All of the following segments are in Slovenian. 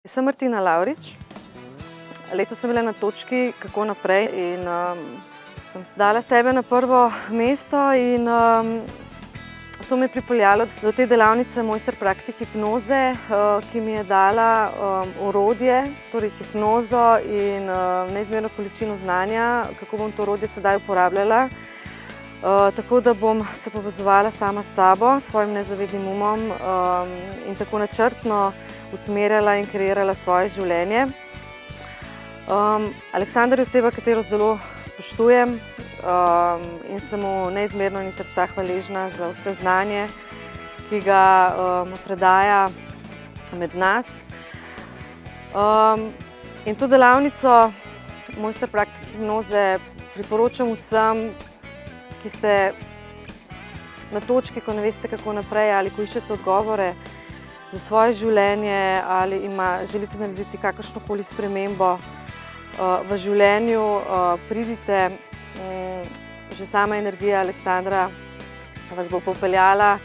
Sem Martina Lavrič. Letos sem bila na točki, kako naprej, in sem dala sebe na prvo mesto in to me je pripeljalo do te delavnice Mojster praktik hipnoze, ki mi je dala orodje, torej hipnozo in neizmerno količino znanja, kako bom to orodje sedaj uporabljala. Tako da bom se povezovala sama s sabo, s svojim nezavednim umom in tako načrtno usmerjala in kreirala svoje življenje. Aleksander je oseba, katero zelo spoštujem in sem mu neizmerno in iz srca hvaležna za vse znanje, ki ga predaja med nas. In to delavnico Mojster praktik hipnoze priporočam vsem, ki ste na točki, ko ne veste, kako naprej, ali ko iščete odgovore za svoje življenje, ali želite narediti kakršnokoli spremembo v življenju, pridite. Že sama energija Aleksandra vas bo popeljala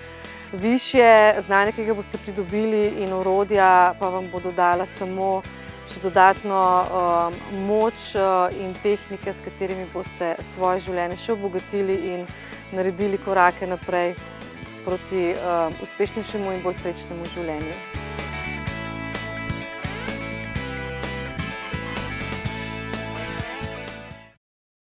višje, znanje, ki ga boste pridobili, in orodja pa vam bodo dala samo še dodatno moč in tehnike, s katerimi boste svoje življenje še obogatili in naredili korake naprej proti uspešnejšemu in bolj srečnemu življenju.